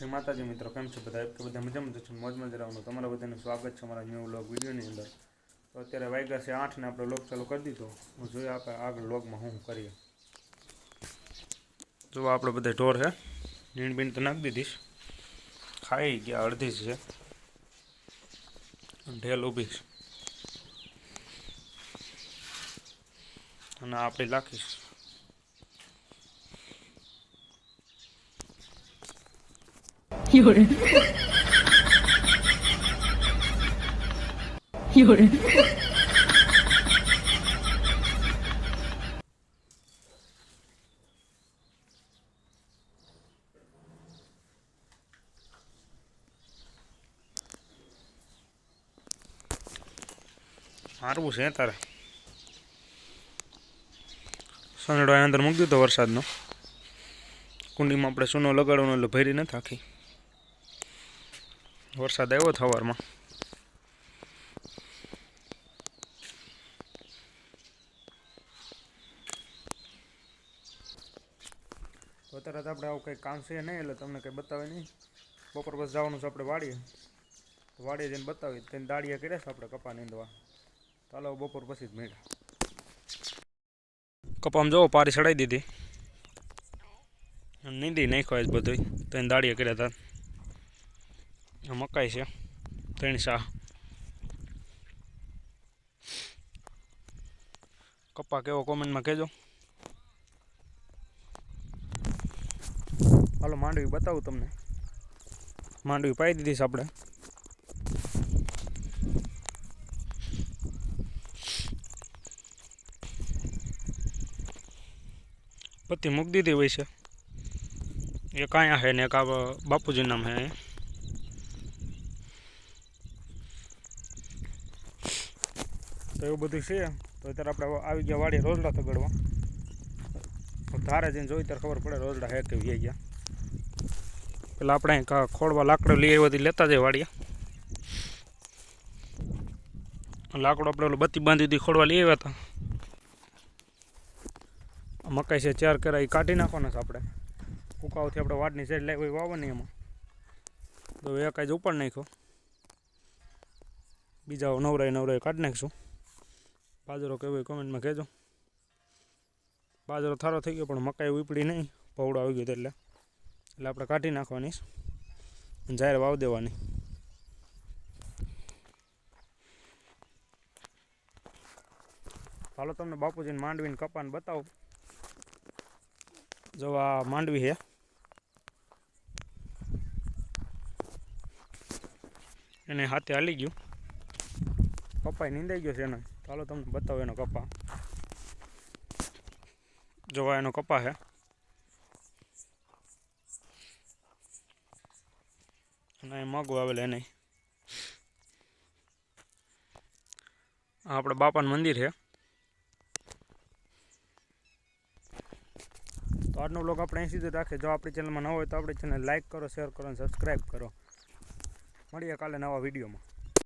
श्री माताजी मित्रों केम छे बधा के बधा मजामां छो मौजमां ज रहવાનું તમારા બધાનું સ્વાગત છે અમારા ન્યૂ વ્લોગ વિડીયોની અંદર। તો અત્યારે વાગ્યા છે 8 ને આપણે વ્લોગ ચાલુ કરી દીધો। હું જોઈએ આપણે આગળ વ્લોગમાં શું કરીએ। જો આપણે બધા ઢોર છે નીણ બીણ તો નાખી દીધીશ, ખાઈ ગયા અડધી છે ઢેલ ઊભી છે અને આપણે લાખીશ।有人，有人， मारवू है तारे सनेडो अंदर मूकी दीधो वरसादनो कुंडी में अपने सूनो लगाड़વાનો એટલે ભરી ન થાકી। वरसाद આવ્યો સવારમાં તો અત્યારે આપણે આવું કંઈ કામ છે નહીં એટલે તમને કંઈ બતાવે નહીં। બપોર પછી જવાનું છે આપણે વાડીએ જઈને બતાવી તેને દાળિયા કર્યા છે આપણે કપા નીંદવા। ચાલો બપોર પછી જ મેળા કપામાં જોવો પારી ચડાવી દીધી નીંદી નાખ્યો આજ બધું તેને દાળિયા કર્યા હતા। મકાઈ છે 3 સા કપા કેવો કોમેન્ટમાં કહેજો। હાલો માંડવી બતાવું તમને। માંડવી પાઈ દીધી છે આપણે पत्ती मूक दी थी वैसे एक आया है ने एक बापूजी नाम है। तो एवं बधु है तो अत्यारे आपणे आवी गया वाड़िए रोजड़ा तगड़वा धारे जईने जोई त्यारे खबर पड़े रोजड़ा है के वी गया। पेला आपणे खोड़वा लाकड़ो लई आव्या लेता जाए वाड़िए लाकड़ो आपणे बत्ती बांधी दी खोड़वा लई आव्या था। मकाई से 4 करा काढ़ी नाखवाना छे आपणे कूकाओथी आपणे वाडनी साइड लावी वावવાની एमां तो एक आज उपाड़ नाख्यो बीजा नवराई काढ़ी नाखशुं। बाजरो केवो कमेंट में कहेजो। बाजरो थारो थई गयो पण मकाई उपड़ी नहीं पौड़ो आई गयो એટલે આપણે કાઢી નાખવાની જાહેર વાવ દેવાની। હાલો તમને બાપુજીને માંડવીને કપાને બતાવું। जो आ मांडवी है एने हाथे हाली गयो कपा नींदाई गयो छे। चालो तमने बताओ एनो कपा जो आ एनो कपा है मग वावेला नहीं आपणे बापानुं मंदिर है। तो आजनो व्लॉग अपने अहीं सुधी राखीए। जो आपणी चेनल में नवा होय तो आपणी चेनल लाइक करो, शेर करो, सब्सक्राइब करो। मळीए काले नवा विडियो में।